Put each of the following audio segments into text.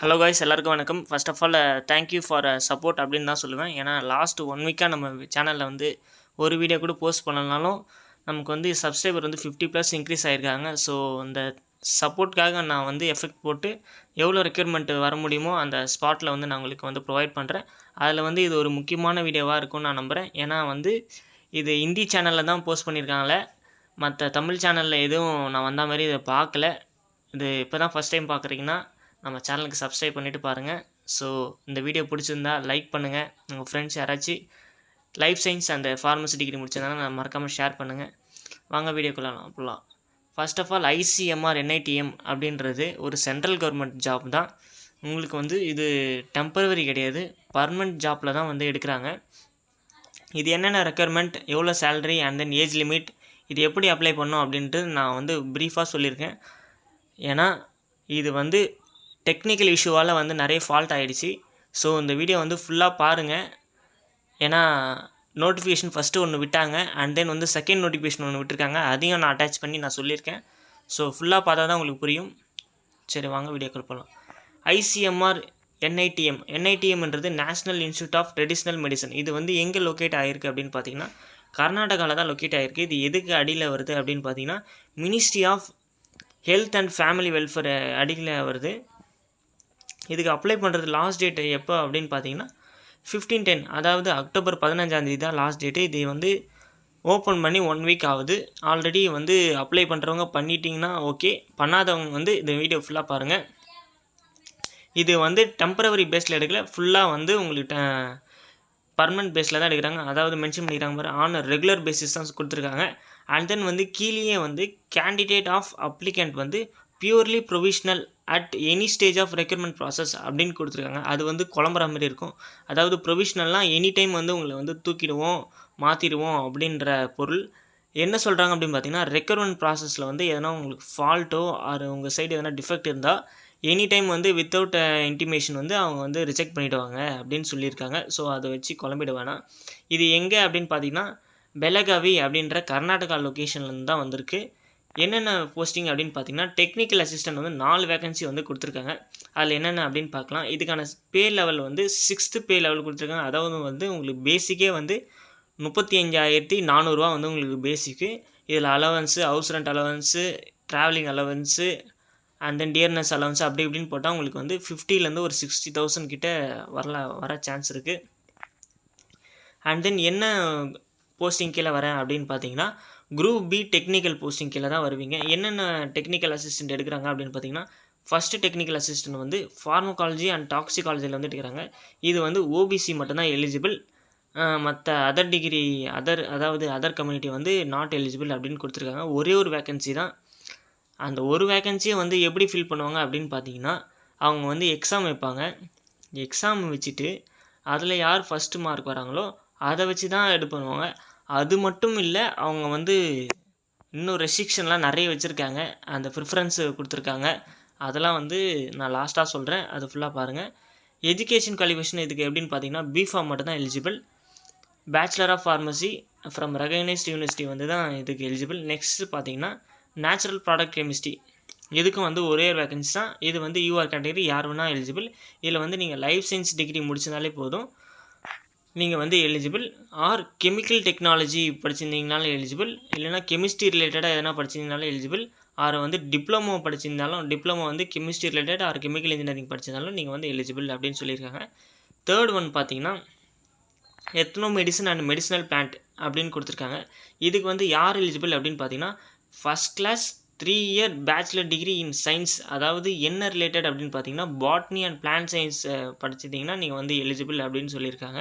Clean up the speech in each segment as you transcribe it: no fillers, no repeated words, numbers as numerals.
Hello guys எல்லாருக்கும் வணக்கம். First of all thank you for support அப்படின்னு தான் சொல்லுவேன். ஏன்னா லாஸ்ட் 1 வீக்காக நம்ம சேனலில் வந்து ஒரு வீடியோ கூட போஸ்ட் பண்ணலனாலும் நமக்கு வந்து சப்ஸ்கிரைபர் வந்து 50+ இன்க்ரீஸ் ஆகிருக்காங்க. ஸோ இந்த சப்போர்ட்காக நான் வந்து எஃபெக்ட் போட்டு எவ்வளோ ரெக்யர்மெண்ட் வர முடியுமோ அந்த ஸ்பாட்டில் வந்து நான் உங்களுக்கு வந்து ப்ரொவைட் பண்ணுறேன். அதில் வந்து இது ஒரு முக்கியமான வீடியோவாக இருக்கும்னு நான் நம்புகிறேன். ஏன்னா வந்து இது ஹிந்தி சேனலில் தான் போஸ்ட் பண்ணியிருக்காங்களே, மற்ற தமிழ் சேனலில் எதுவும் நான் வந்த மாதிரி இதை பார்க்கல. இது இப்போ தான் ஃபஸ்ட் டைம் பார்க்குறீங்கன்னா நம்ம சேனலுக்கு சப்ஸ்கிரைப் பண்ணிவிட்டு பாருங்கள். ஸோ இந்த வீடியோ பிடிச்சிருந்தா லைக் பண்ணுங்கள். உங்கள் ஃப்ரெண்ட்ஸ் யாராச்சும் life science and pharmacy degree முடிச்சிருந்தாலும் நான் மறக்காமல் ஷேர் பண்ணுங்கள். வாங்க வீடியோக்குள்ள போகலாம். First of all ICMR NITM அப்படின்றது ஒரு சென்ட்ரல் கவர்மெண்ட் ஜாப் தான். உங்களுக்கு வந்து இது டெம்பரவரி கிடையாது, பர்மனெண்ட் ஜாப்பில் தான் வந்து எடுக்கிறாங்க. இது என்னென்ன ரெக்யர்மெண்ட், எவ்வளோ salary and then age limit, இது எப்படி அப்ளை பண்ணோம் அப்படின்ட்டு நான் வந்து ப்ரீஃபாக சொல்லியிருக்கேன். ஏன்னா இது வந்து டெக்னிக்கல் இஷ்யூவால் வந்து நிறைய ஃபால்ட் ஆகிடுச்சு. ஸோ இந்த வீடியோ வந்து ஃபுல்லாக பாருங்கள். ஏன்னா நோட்டிஃபிகேஷன் ஃபஸ்ட்டு ஒன்று விட்டாங்க, அண்ட் தென் வந்து செகண்ட் நோட்டிஃபிகேஷன் ஒன்று விட்டுருக்காங்க. அதையும் நான் அட்டாச் பண்ணி நான் சொல்லியிருக்கேன். ஸோ ஃபுல்லாக பார்த்தா தான் உங்களுக்கு புரியும். சரி வாங்க வீடியோக்குள்ள போகலாம். ஐசிஎம்ஆர் என்ஐடிஎம்ன்றது national institute of traditional medicine. இது வந்து எங்கே லொக்கேட் ஆகிருக்கு அப்படின்னு பார்த்தீங்கன்னா கர்நாடகாவில் தான் லொக்கேட் ஆகிருக்கு. இது எதுக்கு அடியில் வருது அப்படின்னு பார்த்தீங்கன்னா ministry of health and family welfare அடியில் வருது. இதுக்கு அப்ளை பண்ணுறது லாஸ்ட் டேட் எப்போ அப்படின்னு பார்த்தீங்கன்னா 15/10, அதாவது அக்டோபர் 15 தான் லாஸ்ட் டேட்டு. இது வந்து ஓப்பன் பண்ணி 1 வீக் ஆகுது. ஆல்ரெடி வந்து அப்ளை பண்ணுறவங்க பண்ணிட்டீங்கன்னா ஓகே, பண்ணாதவங்க வந்து இந்த வீடியோ ஃபுல்லாக பாருங்கள். இது வந்து டெம்பரவரி பேஸில் எடுக்கல, ஃபுல்லாக வந்து உங்களுக்கு பர்மனெண்ட் பேஸில் தான் எடுக்கிறாங்க. அதாவது மென்ஷன் பண்ணிக்கிறாங்க பாரு, ஆன் ரெகுலர் பேசிஸ் தான் கொடுத்துருக்காங்க. அண்ட் தென் வந்து கீழே வந்து கேண்டிடேட் ஆஃப் அப்ளிகண்ட் வந்து purely provisional at any stage of recruitment process அப்படின்னு கொடுத்துருக்காங்க. அது வந்து குழம்புற மாதிரி இருக்கும். அதாவது ப்ரொவிஷ்னல்னால் எனி டைம் வந்து உங்களை வந்து தூக்கிடுவோம், மாற்றிடுவோம் அப்படின்ற பொருள். என்ன சொல்கிறாங்க அப்படின்னு பார்த்தீங்கன்னா ரெக்ரூட்மெண்ட் ப்ராசஸில் வந்து எதனா உங்களுக்கு ஃபால்ட்டோ அது உங்கள் சைடு எதனா டிஃபெக்ட் இருந்தால் எனி டைம் வந்து வித்தவுட் இன்டிமேஷன் வந்து அவங்க வந்து ரிஜெக்ட் பண்ணிவிடுவாங்க அப்படின்னு சொல்லியிருக்காங்க. ஸோ அதை வச்சு குழம்பிட வேணாம். இது எங்கே அப்படின்னு பார்த்தீங்கன்னா பெலகாவி அப்படின்ற கர்நாடகா லொக்கேஷன்லேருந்து தான் வந்திருக்கு. என்னென்ன போஸ்டிங் அப்படின்னு பார்த்தீங்கன்னா டெக்னிக்கல் அசிஸ்டன்ட் வந்து 4 வேகன்சி வந்து கொடுத்துருக்காங்க. அதில் என்னென்ன அப்படின்னு பார்க்கலாம். இதுக்கான பே லெவல் வந்து 6th பே லெவல் கொடுத்துருக்காங்க. அதாவது வந்து உங்களுக்கு பேசிக்கே வந்து 35,400 வந்து உங்களுக்கு பேசிக்கு. இதில் allowance, house rent allowance, travelling allowance and then dearness allowance அப்படி இப்படின்னு போட்டால் உங்களுக்கு வந்து 50,000 ஒரு 60,000 கிட்ட வர சான்ஸ் இருக்குது. அண்ட் தென் என்ன போஸ்டிங் கீழே வரேன் அப்படின்னு பார்த்தீங்கன்னா குரூப் பி டெக்னிக்கல் போஸ்டிங் கீழே தான் வருவீங்க. என்னென்ன டெக்னிக்கல் அசிஸ்டன்ட் எடுக்கிறாங்க அப்படின்னு பார்த்தீங்கன்னா ஃபஸ்ட்டு டெக்னிக்கல் அசிஸ்டன்ட் வந்து ஃபார்மகாலஜி அண்ட் டாக்ஸிகாலஜியில் வந்து எடுக்கிறாங்க. இது வந்து ஓபிசி மட்டும்தான் எலிஜிபிள். மற்ற அதர் டிகிரி அதர் கம்யூனிட்டி வந்து நாட் எலிஜிபிள் அப்படின்னு கொடுத்துருக்காங்க. ஒரே ஒரு வேக்கன்சி தான். அந்த ஒரு வேக்கன்சியை வந்து எப்படி ஃபில் பண்ணுவாங்க அப்படின்னு பார்த்தீங்கன்னா அவங்க வந்து எக்ஸாம் வைப்பாங்க. எக்ஸாம் வச்சுட்டு அதில் யார் ஃபஸ்ட்டு மார்க் வராங்களோ அதை வச்சு தான் இது பண்ணுவாங்க. அது மட்டும் இல்லை, அவங்க வந்து இன்னும் ரெஸ்ட்ரிக்ஷன்லாம் நிறைய வச்சுருக்காங்க. அந்த ப்ரிஃபரன்ஸு கொடுத்துருக்காங்க. அதெல்லாம் வந்து நான் லாஸ்ட்டாக சொல்கிறேன், அது ஃபுல்லாக பாருங்கள். எஜுகேஷன் குவாலிஃபிகேஷன் இதுக்கு எப்படின்னு பார்த்தீங்கன்னா பிஃபார்ம் மட்டும் தான் eligible. Bachelor of pharmacy from recognised university வந்து தான் இதுக்கு எலிஜிபிள். நெக்ஸ்ட்டு பார்த்தீங்கன்னா நேச்சுரல் ப்ராடக்ட் கெமிஸ்ட்ரி, இதுக்கும் வந்து ஒரே ஒரு வேகன்சி தான். இது வந்து யூஆர் கேட்டகரி, யார் வேணால் எலிஜிபிள். இதில் வந்து நீங்கள் லைஃப் சயின்ஸ் டிகிரி முடிச்சிருந்தாலே போதும், நீங்கள் வந்து எலிஜிபிள். ஆர் கெமிக்கல் டெக்னாலஜி படிச்சிருந்தீங்கனாலும் எலிஜிபிள், இல்லைனா கெமிஸ்ட்ரி ரிலேட்டடாக எதனா படிச்சிருந்தாலும் எலிஜிபிள். ஆர் வந்து டிப்ளமோ படிச்சிருந்தாலும், டிப்ளமோ வந்து chemistry related or chemical engineering படிச்சிருந்தாலும் நீங்கள் வந்து எலிஜிபிள் அப்படின்னு சொல்லியிருக்காங்க. தேர்ட் ஒன் பார்த்தீங்கன்னா ethno medicine and medicinal plant அப்படின்னு கொடுத்துருக்காங்க. இதுக்கு வந்து யார் எலிஜிபிள் அப்படின்னு பார்த்தீங்கன்னா first class 3 year bachelor degree in science. அதாவது என்ன ரிலேட்டட் அப்படின்னு பார்த்தீங்கன்னா பாட்னி அண்ட் பிளான்ட் சயின்ஸ் படிச்சிட்டிங்கன்னா நீங்கள் வந்து எலிஜிபிள் அப்படின்னு சொல்லியிருக்காங்க.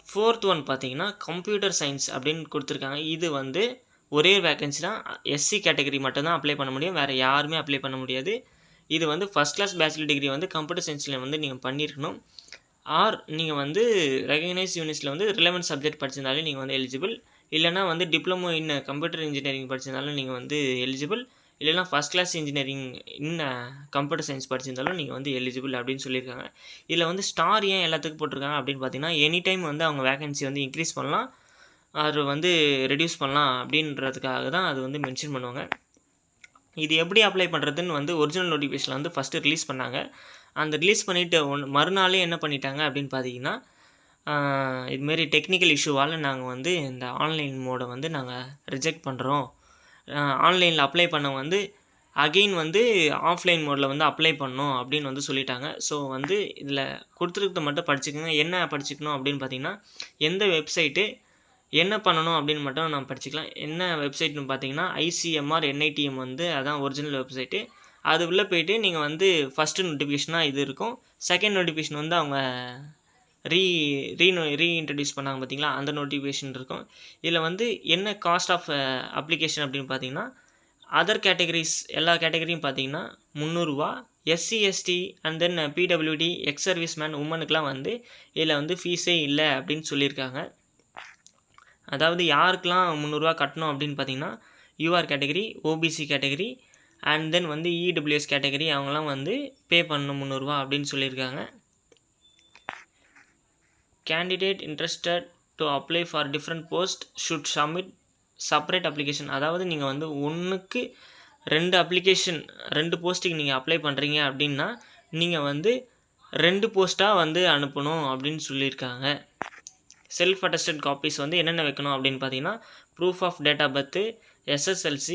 ஃபோர்த் ஒன் பார்த்தீங்கன்னா கம்ப்யூட்டர் சயின்ஸ் அப்படின்னு கொடுத்துருக்காங்க. இது வந்து ஒரே வேக்கன்சி தான். எஸ்சி கேட்டகரி மட்டும்தான் அப்ளை பண்ண முடியும், வேறு யாருமே அப்ளை பண்ண முடியாது. இது வந்து ஃபஸ்ட் கிளாஸ் பேச்சுலர் டிகிரி வந்து கம்ப்யூட்டர் சயின்ஸில் வந்து நீங்கள் பண்ணியிருக்கணும். ஆர் நீங்கள் வந்து ரெகக்னைஸ் யூனிவர்சிட்டியில் வந்து ரிலவெண்ட் சப்ஜெக்ட் படிச்சிருந்தாலும் நீங்கள் வந்து எலிஜிபிள். இல்லைனா வந்து டிப்ளமோ இன் கம்ப்யூட்டர் இன்ஜினியரிங் படிச்சிருந்தாலும் நீங்கள் வந்து எலிஜிபிள். இல்லைனா first class engineering in computer science படிச்சிருந்தாலும் நீங்கள் வந்து எலிஜிபிள் அப்படின்னு சொல்லியிருக்காங்க. இதில் வந்து ஸ்டார் ஏன் எல்லாத்துக்கும் போட்டிருக்காங்க அப்படின்னு பார்த்தீங்கன்னா எனி டைம் வந்து அவங்க வேகன்சி வந்து இன்க்ரீஸ் பண்ணலாம், அது வந்து ரெடியூஸ் பண்ணலாம் அப்படின்றதுக்காக தான் அது வந்து மென்ஷன் பண்ணுவாங்க. இது எப்படி அப்ளை பண்ணுறதுன்னு வந்து ஒரிஜினல் நோட்டிஃபிகேஷனில் வந்து ஃபஸ்ட்டு ரிலீஸ் பண்ணாங்க. அந்த ரிலீஸ் பண்ணிவிட்டு மறுநாளே என்ன பண்ணிட்டாங்க அப்படின்னு பார்த்தீங்கன்னா, இதுமாரி டெக்னிக்கல் இஷ்யூவால் நாங்கள் வந்து இந்த ஆன்லைன் மோடை வந்து நாங்கள் ரிஜெக்ட் பண்ணுறோம். ஆன்லைனில் அப்ளை பண்ணவங்க வந்து அகெயின் வந்து ஆஃப்லைன் மோடில் வந்து அப்ளை பண்ணணும் அப்படின்னு வந்து சொல்லிட்டாங்க. ஸோ வந்து இதில் கொடுத்துருக்கத மட்டும் படிச்சுக்கோங்க. என்ன படிச்சுக்கணும் அப்படின்னு பார்த்தீங்கன்னா, எந்த வெப்சைட்டு என்ன பண்ணணும் அப்படின்னு மட்டும் நம்ம படிச்சுக்கலாம். என்ன வெப்சைட்னு பார்த்தீங்கன்னா, ICMR NITM வந்து அதான் ஒரிஜினல் வெப்சைட்டு. அது உள்ளே போய்ட்டு நீங்கள் வந்து ஃபஸ்ட்டு நோட்டிஃபிகேஷனாக இது இருக்கும். செகண்ட் நோட்டிஃபிகேஷன் வந்து அவங்க ரீஇன்ட்ரடியூஸ் பண்ணாங்க பார்த்தீங்களா, அந்த நோட்டிஃபிகேஷன் இருக்கும். இதில் வந்து என்ன காஸ்ட் ஆஃப் அப்ளிகேஷன் அப்படின்னு பார்த்தீங்கன்னா, அதர் கேட்டகரிஸ் எல்லா கேட்டகரியும் பார்த்தீங்கன்னா ரூ. 300. SC ST and then PWD ex service man உமனுக்கெலாம் வந்து இதில் வந்து ஃபீஸே இல்லை அப்படின்னு சொல்லியிருக்காங்க. அதாவது யாருக்கெலாம் ரூ. 300 கட்டணும் அப்படின்னு பார்த்தீங்கன்னா, UR category, OBC category and then வந்து EWS கேட்டகரி அவங்களாம் வந்து பே பண்ணணும் ரூ. 300 அப்படின்னு சொல்லியிருக்காங்க. Candidate interested to apply for different post should submit separate application. அதாவது நீங்கள் வந்து 1க்கு 2 அப்ளிகேஷன் 2 போஸ்ட்டுக்கு நீங்கள் அப்ளை பண்ணுறீங்க அப்படின்னா நீங்கள் வந்து 2 போஸ்ட்டாக வந்து அனுப்பணும் அப்படின்னு சொல்லியிருக்காங்க. செல்ஃப் அட்டஸ்டட் காப்பீஸ் வந்து என்னென்ன வைக்கணும் அப்படின்னு பார்த்தீங்கன்னா, proof of date of birth, SSLC,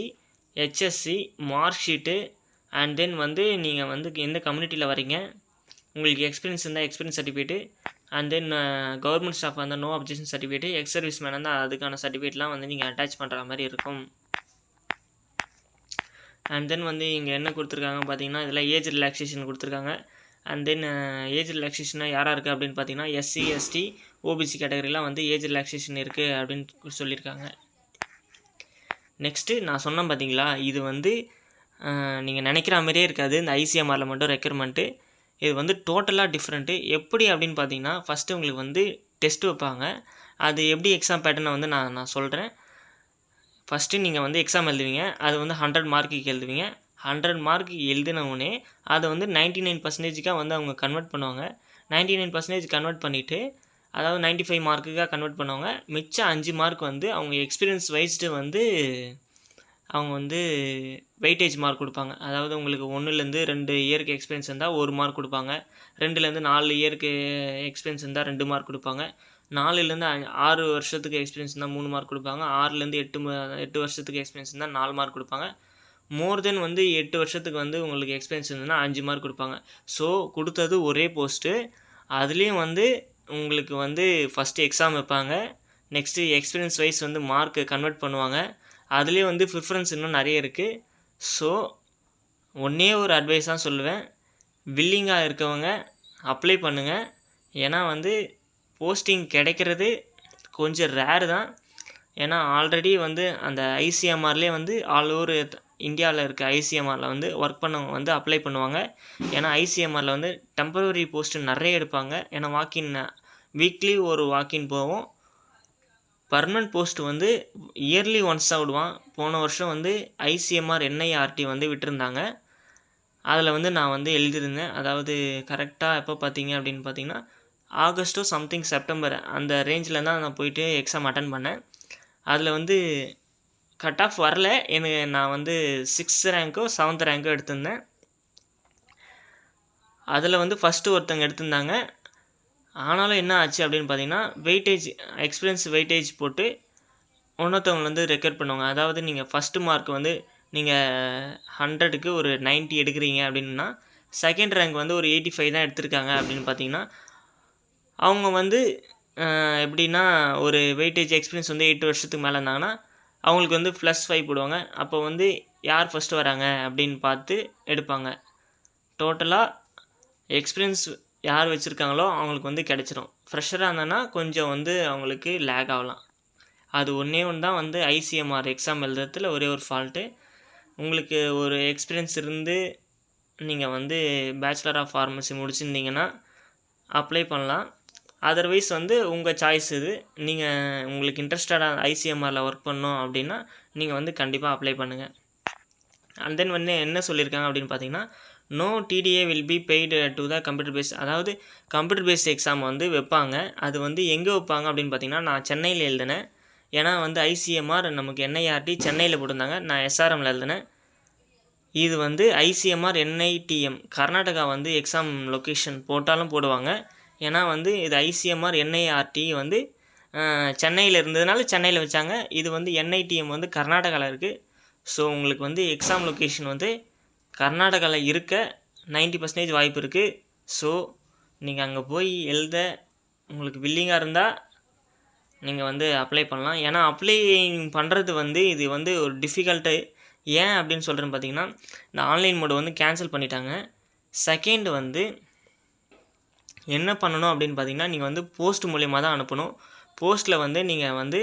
HSC, mark sheet and then வந்து நீங்கள் வந்து எந்த கம்யூனிட்டியில் வரீங்க, உங்களுக்கு எக்ஸ்பீரியன்ஸ் இருந்தால் experience certificate and then government staff வந்து no objection certificate, ex service man வந்து அதுக்கான சர்டிஃபிகேட்லாம் வந்து நீங்கள் அட்டாச் பண்ணுற மாதிரி இருக்கும். அண்ட் தென் வந்து இங்கே என்ன கொடுத்துருக்காங்க பார்த்தீங்கன்னா, இதில் ஏஜ் ரிலாக்ஸேஷன் கொடுத்துருக்காங்க. அண்ட் தென் ஏஜ் ரிலாக்ஸேஷனாக யாராக இருக்குது அப்படின்னு பார்த்தீங்கன்னா, SC ST OBC கேட்டகரிலாம் வந்து ஏஜ் ரிலாக்ஸேஷன் இருக்குது அப்படின்னு சொல்லியிருக்காங்க. நெக்ஸ்ட்டு நான் சொன்னேன் பார்த்தீங்களா, இது வந்து நீங்கள் நினைக்கிற மாதிரியே இருக்காது. இந்த ICMRல மட்டும் ரெக்யர்மெண்ட்டு இது வந்து டோட்டலாக டிஃப்ரெண்ட்டு. எப்படி அப்படின்னு பார்த்தீங்கன்னா, ஃபஸ்ட்டு உங்களுக்கு வந்து டெஸ்ட்டு வைப்பாங்க. அது எப்படி எக்ஸாம் பேட்டர்னை வந்து நான் சொல்கிறேன். ஃபஸ்ட்டு நீங்கள் வந்து எக்ஸாம் எழுதுவீங்க. அது வந்து 100 மார்க்குக்கு எழுதுவீங்க. 100 மார்க்கு எழுதினவுடனே அதை வந்து 99%க்காக வந்து அவங்க கன்வெர்ட் பண்ணுவாங்க. 99% கன்வெர்ட் பண்ணிவிட்டு, அதாவது 95 மார்க்குக்காக கன்வெர்ட் பண்ணுவாங்க. மிச்சம் 5 மார்க் வந்து அவங்க எக்ஸ்பீரியன்ஸ் வைஸ்டு வந்து அவங்க வந்து வெயிட்டேஜ் மார்க் கொடுப்பாங்க. அதாவது உங்களுக்கு 1லேருந்து 2 இயருக்கு எக்ஸ்பீரியன்ஸ் இருந்தால் 1 மார்க் கொடுப்பாங்க. 2லேருந்து 4 இயருக்கு எக்ஸ்பீரியன்ஸ் இருந்தால் 2 மார்க் கொடுப்பாங்க. 4லேருந்து 6 வருஷத்துக்கு எக்ஸ்பீரியன்ஸ் இருந்தால் 3 மார்க் கொடுப்பாங்க. 6லேருந்து 8 வருஷத்துக்கு எக்ஸ்பீரியன்ஸ் இருந்தால் 4 மார்க் கொடுப்பாங்க. மோர் தென் வந்து 8 வருஷத்துக்கு வந்து உங்களுக்கு எக்ஸ்பீரியன்ஸ் இருந்ததுன்னா 5 மார்க் கொடுப்பாங்க. ஸோ கொடுத்தது ஒரே போஸ்ட்டு. அதுலேயும் வந்து உங்களுக்கு வந்து ஃபஸ்ட்டு எக்ஸாம் வைப்பாங்க. நெக்ஸ்ட்டு எக்ஸ்பீரியன்ஸ் வைஸ் வந்து மார்க்கு கன்வெர்ட் பண்ணுவாங்க. அதுலேயே வந்து ப்ரிஃபரன்ஸ் இன்னும் நிறைய இருக்குது. ஸோ ஒன்றே ஒரு அட்வைஸ் தான் சொல்லுவேன், வில்லிங்காக இருக்கவங்க அப்ளை பண்ணுங்கள். ஏன்னா வந்து போஸ்டிங் கிடைக்கிறது கொஞ்சம் ரேரு தான். ஏன்னா ஆல்ரெடி வந்து அந்த ICMRலேயே வந்து ஆல் ஓவர் இந்தியாவில் இருக்க ICMRல வந்து ஒர்க் பண்ணவங்க வந்து அப்ளை பண்ணுவாங்க. ஏன்னா ICMRல வந்து டெம்பரரி போஸ்ட்டு நிறைய எடுப்பாங்க. ஏன்னா வாக்கின் வீக்லி ஒரு வாக்கின் போவோம். பர்மனெண்ட் போஸ்ட் வந்து இயர்லி ஒன்ஸ் தான் விடுவான். போன வருஷம் வந்து ICMR NIRT வந்து விட்டுருந்தாங்க. அதில் வந்து நான் வந்து எழுதியிருந்தேன். அதாவது கரெக்டாக எப்போ பார்த்தீங்க அப்படின்னு பார்த்தீங்கன்னா, ஆகஸ்ட்டோ சம்திங் செப்டம்பர் அந்த ரேஞ்சில் தான் நான் போயிட்டு எக்ஸாம் அட்டன் பண்ணேன். அதில் வந்து கட் ஆஃப் வரல. நான் வந்து 6th ரேங்க்கோ 7th ரேங்க்கோ எடுத்திருந்தேன். அதில் வந்து ஃபஸ்ட்டு ஒருத்தங்க எடுத்திருந்தாங்க. ஆனாலும் என்ன ஆச்சு அப்படின்னு பார்த்தீங்கன்னா, வெயிட்டேஜ் எக்ஸ்பீரியன்ஸ் வெயிட்டேஜ் போட்டு இன்னொருத்தவங்க வந்து ரெக்கார்ட் பண்ணுவாங்க. அதாவது நீங்கள் ஃபஸ்ட்டு மார்க் வந்து நீங்கள் 100க்கு ஒரு 90 எடுக்கிறீங்க அப்படின்னா, செகண்ட் ரேங்க் வந்து ஒரு 85 தான் எடுத்திருக்காங்க அப்படின்னு பார்த்தீங்கன்னா, அவங்க வந்து எப்படின்னா ஒரு வெயிட்டேஜ் எக்ஸ்பீரியன்ஸ் வந்து 8 வருஷத்துக்கு மேலே இருந்தாங்கன்னா அவங்களுக்கு வந்து +5 போடுவாங்க. அப்போ வந்து யார் ஃபஸ்ட்டு வராங்க அப்படின்னு பார்த்து எடுப்பாங்க. டோட்டலாக எக்ஸ்பீரியன்ஸ் யார் வச்சுருக்காங்களோ அவங்களுக்கு வந்து கிடச்சிரும். ஃப்ரெஷராக இருந்தாங்கன்னா கொஞ்சம் வந்து அவங்களுக்கு லேக் ஆகலாம். அது ஒன்றே ஒன்று தான் வந்து ICMR எக்ஸாம் எழுதுறதுல ஒரே ஒரு ஃபால்ட்டு. உங்களுக்கு ஒரு எக்ஸ்பீரியன்ஸ் இருந்து நீங்கள் வந்து பேச்சுலர் ஆஃப் ஃபார்மசி முடிச்சிருந்தீங்கன்னா அப்ளை பண்ணலாம். அதர்வைஸ் வந்து உங்கள் சாய்ஸ் இது. நீங்கள் உங்களுக்கு இன்ட்ரெஸ்டடாக ICMRல ஒர்க் பண்ணணும் அப்படின்னா நீங்கள் வந்து கண்டிப்பாக அப்ளை பண்ணுங்கள். அண்ட் தென் வந்து என்ன சொல்லியிருக்காங்க அப்படின்னு பார்த்தீங்கன்னா, no TDA will be paid to the computer based. அதாவது கம்ப்யூட்டர் பேஸ்ட் எக்ஸாம் வந்து வைப்பாங்க. அது வந்து எங்கே வைப்பாங்க அப்படின்னு பார்த்தீங்கன்னா, நான் சென்னையில் எழுதினேன். ஏன்னா வந்து ICMR நமக்கு NIRT சென்னையில் போட்டிருந்தாங்க. நான் SRMல எழுதினேன். இது வந்து ஐசிஎம்ஆர் என்ஐடிஎம் கர்நாடகா வந்து எக்ஸாம் லொக்கேஷன் போட்டாலும் போடுவாங்க. ஏன்னா வந்து இது ஐசிஎம்ஆர் என்ஐஆர்டி வந்து சென்னையில் இருந்ததுனால சென்னையில் வச்சாங்க. இது வந்து என்ஐடிஎம் வந்து கர்நாடகாவில் இருக்குது. ஸோ உங்களுக்கு வந்து எக்ஸாம் லொக்கேஷன் வந்து கர்நாடகாவில் இருக்க 90% வாய்ப்பு இருக்குது. ஸோ நீங்கள் அங்கே போய் எழுத உங்களுக்கு வில்லிங்காக இருந்தால் நீங்கள் வந்து அப்ளை பண்ணலாம். ஏன்னா அப்ளை பண்ணுறது வந்து இது வந்து ஒரு டிஃபிகல்ட்டு. ஏன் அப்படின்னு சொல்கிறேன்னு பார்த்தீங்கன்னா, இந்த ஆன்லைன் மோடு வந்து கேன்சல் பண்ணிட்டாங்க. செகண்ட் வந்து என்ன பண்ணணும் அப்படின்னு பார்த்தீங்கன்னா, நீங்கள் வந்து போஸ்ட் மூலியமாக தான் அனுப்பணும். போஸ்ட்டில் வந்து நீங்கள் வந்து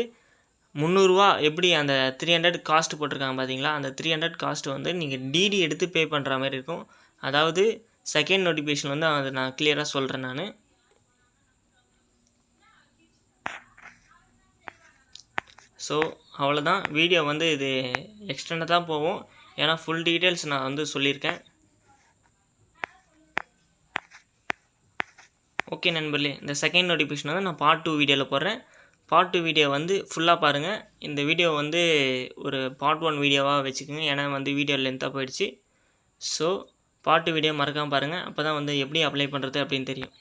300 எப்படி அந்த 300 காஸ்ட் போட்டிருக்காங்க பார்த்தீங்களா, அந்த 300 காஸ்ட் வந்து நீங்கள் டிடி எடுத்து பே பண்ணுற மாதிரி இருக்கும். அதாவது செகண்ட் நோட்டிஃபிகேஷன் வந்து அதை நான் கிளியராக சொல்கிறேன் நான். ஸோ அவ்வளோதான். வீடியோ வந்து இது எக்ஸ்டெண்டாக தான் போகும். ஏன்னா ஃபுல் டீட்டெயில்ஸ் நான் வந்து சொல்லியிருக்கேன். ஓகே நண்பர்களே, இந்த செகண்ட் நோட்டிஃபிகேஷன் வந்து நான் பார்ட் 2 வீடியோவில் போடுறேன். பார்ட் 2 வீடியோ வந்து ஃபுல்லாக பாருங்கள். இந்த வீடியோ வந்து ஒரு பார்ட் 1 வீடியோவாக வச்சுக்கோங்க. ஏன்னா வந்து வீடியோ லென்த்தாக போயிடுச்சு. ஸோ பார்ட் 2 வீடியோ மறக்காமல் பாருங்கள். அப்போ தான் வந்து எப்படி அப்ளை பண்ணுறது அப்படின்னு தெரியும்.